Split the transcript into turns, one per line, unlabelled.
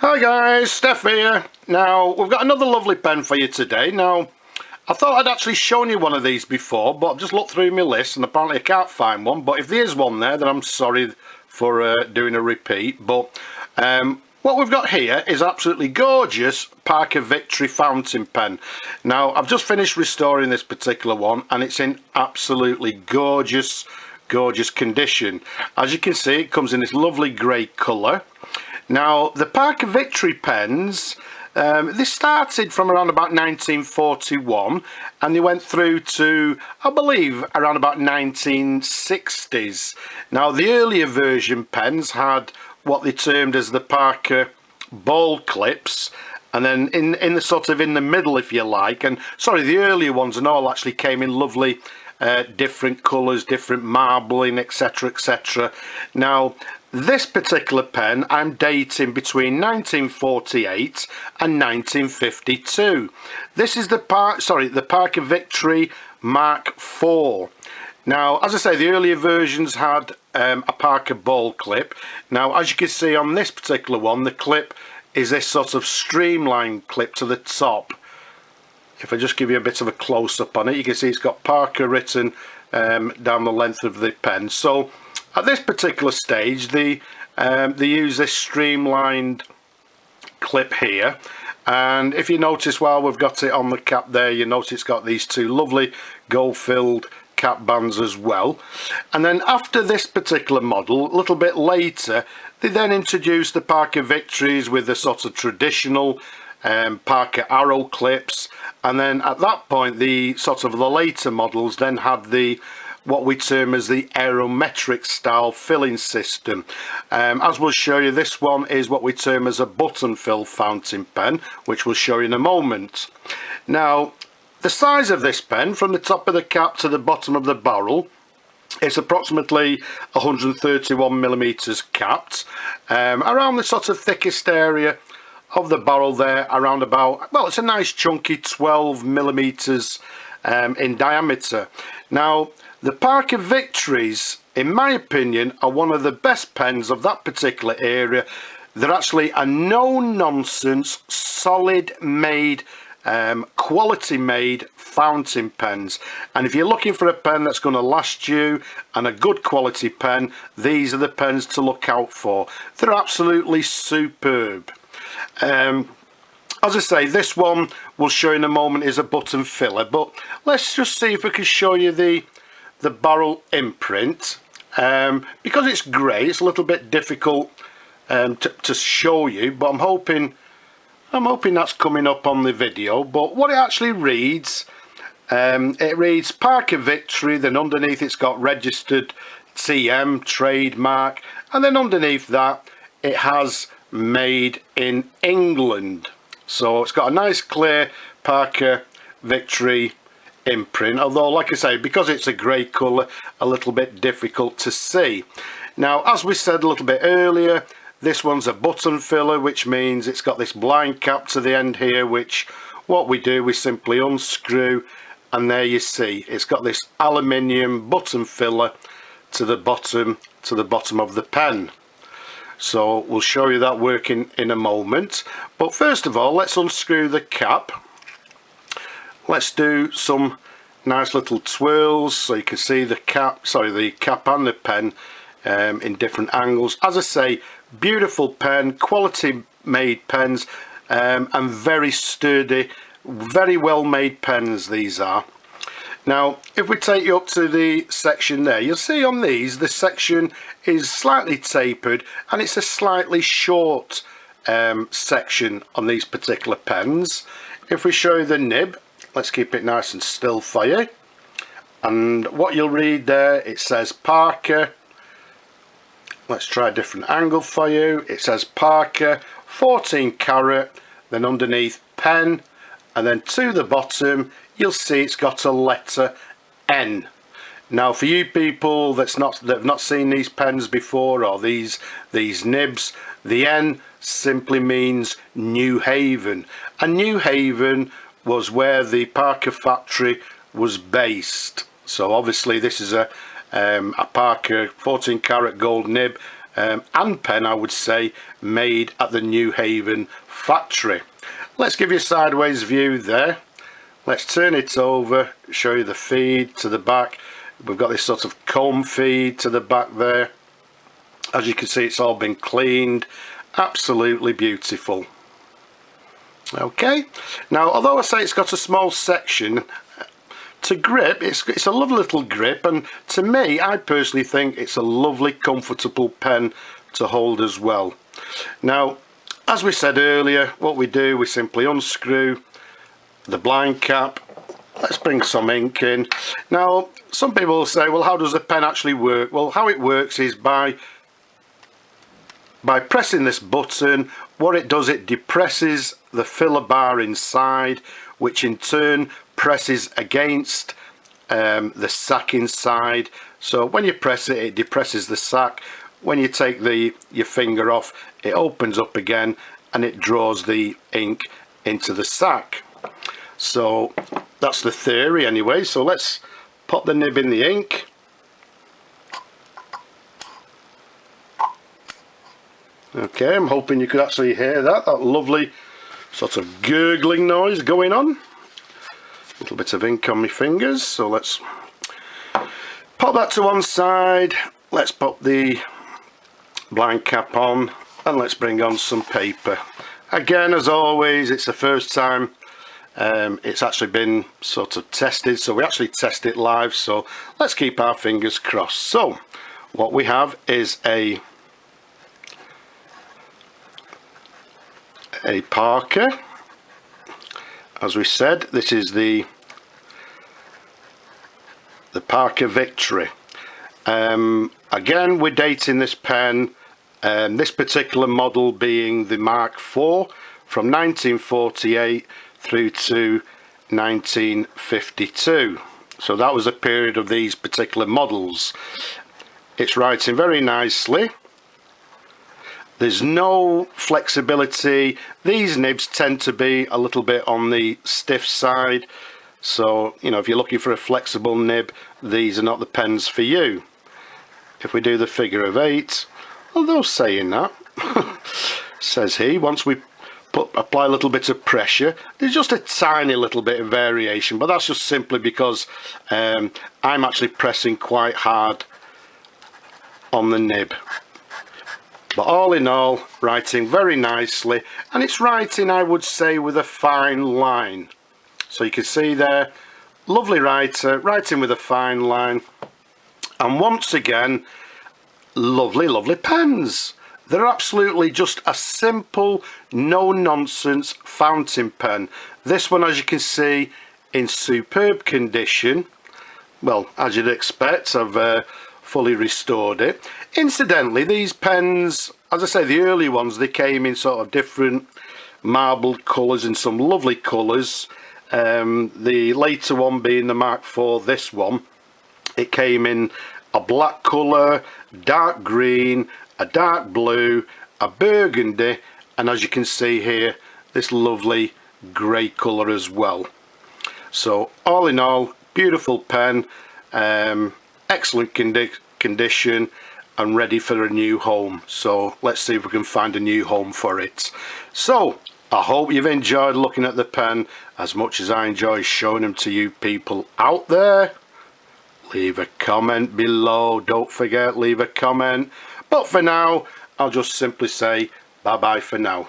Hi guys, Steph here. Now we've got another lovely pen for you today. Now I thought I'd actually shown you one of these before, but I've just looked through my list and apparently I can't find one. But if there is one there, then I'm sorry for doing a repeat. But what we've got here is absolutely gorgeous Parker Victory fountain pen. Now I've just finished restoring this particular one and it's in absolutely gorgeous condition. As you can see, it comes in this lovely grey colour. Now the Parker Victory pens, they started from around about 1941 and they went through to, I believe, around about 1960s. Now the earlier version pens had what they termed as the Parker ball clips, and then in the sort of in the middle, if you like, and sorry, the earlier ones and all actually came in lovely different colours, different marbling, etc, etc. Now this particular pen I'm dating between 1948 and 1952. This is the Parker Victory Mark IV. Now, as I say, the earlier versions had a Parker ball clip. Now, as you can see on this particular one, the clip is this sort of streamlined clip to the top. If I just give you a bit of a close-up on it, you can see it's got Parker written down the length of the pen. So at this particular stage, they use this streamlined clip here, and if you notice, while we've got it on the cap there, you notice it's got these two lovely gold-filled cap bands as well. And then after this particular model, a little bit later, they then introduced the Parker Victories with the sort of traditional Parker arrow clips, and then at that point the sort of the later models then had the what we term as the aerometric style filling system. As we'll show you, this one is what we term as a button fill fountain pen, which we'll show you in a moment. Now the size of this pen, from the top of the cap to the bottom of the barrel, it's approximately 131 millimeters capped, around the sort of thickest area of the barrel there, around about, well, it's a nice chunky 12 millimeters in diameter. Now the Parker Victories, in my opinion, are one of the best pens of that particular area. They're actually a no-nonsense, solid made, quality made fountain pens, and if you're looking for a pen that's going to last you and a good quality pen, these are the pens to look out for. They're absolutely superb. As I say, this one we'll show you in a moment is a button filler, but let's just see if we can show you the barrel imprint. Because it's grey, it's a little bit difficult to show you, but I'm hoping that's coming up on the video. But what it actually reads, it reads Parker Victory, then underneath it's got registered TM, trademark, and then underneath that it has made in England. So it's got a nice clear Parker Victory imprint, although like I say, because it's a grey colour, a little bit difficult to see. Now, as we said a little bit earlier, this one's a button filler, which means it's got this blind cap to the end here, which what we do, we simply unscrew, and there you see it's got this aluminium button filler to the bottom of the pen. So we'll show you that working in a moment, but first of all, let's unscrew the cap. Let's do some nice little twirls so you can see the cap and the pen in different angles. As I say, beautiful pen, quality made pens, and very sturdy, very well made pens these are. Now if we take you up to the section there, you'll see on these the section is slightly tapered and it's a slightly short section on these particular pens. If we show you the nib, let's keep it nice and still for you, and what you'll read there, it says Parker. Let's try a different angle for you. It says Parker 14 carat, then underneath pen, and then to the bottom you'll see it's got a letter N. Now for you people that have not seen these pens before, or these nibs, the N simply means New Haven, and New Haven was where the Parker factory was based. So obviously this is a Parker 14 carat gold nib and pen, I would say, made at the New Haven factory. Let's give you a sideways view there. Let's turn it over, show you the feed to the back. We've got this sort of comb feed to the back there. As you can see, it's all been cleaned. Absolutely beautiful. Okay, now although I say it's got a small section to grip, it's a lovely little grip, and to me, I personally think it's a lovely comfortable pen to hold as well. Now, as we said earlier, what we do, we simply unscrew the blind cap. Let's bring some ink in. Now, some people will say, well, how does the pen actually work? Well, how it works is by pressing this button. What it does, it depresses the filler bar inside, which in turn presses against the sack inside. So when you press it, it depresses the sack. When you take your finger off, it opens up again and it draws the ink into the sack. So that's the theory anyway. So let's pop the nib in the ink. Okay, I'm hoping you could actually hear that lovely sort of gurgling noise going on. A little bit of ink on my fingers, so let's pop that to one side. Let's pop the blind cap on and let's bring on some paper. Again, as always, it's the first time it's actually been sort of tested, so we actually test it live, so let's keep our fingers crossed. So what we have is a Parker. As we said, this is the Parker Victory. Again, we're dating this pen, this particular model being the Mark IV, from 1948 through to 1952. So that was a period of these particular models. It's writing very nicely. There's no flexibility. These nibs tend to be a little bit on the stiff side, so you know, if you're looking for a flexible nib, these are not the pens for you. If we do the figure of 8, although saying that, says he, once we apply a little bit of pressure, there's just a tiny little bit of variation, but that's just simply because I'm actually pressing quite hard on the nib. But all in all, writing very nicely, and it's writing, I would say, with a fine line. So you can see there, lovely writer, writing with a fine line. And once again, lovely, lovely pens. They're absolutely just a simple, no-nonsense fountain pen. This one, as you can see, in superb condition. Well, as you'd expect, I've fully restored it. Incidentally, these pens, as I say, the early ones, they came in sort of different marbled colours and some lovely colours. The later one being the Mark IV, this one, it came in a black colour, dark green, a dark blue, a burgundy, and as you can see here, this lovely grey colour as well. So all in all, beautiful pen, excellent condition and ready for a new home. So let's see if we can find a new home for it. So I hope you've enjoyed looking at the pen as much as I enjoy showing them to you people out there. Leave a comment below, don't forget, leave a comment. But for now, I'll just simply say bye bye for now.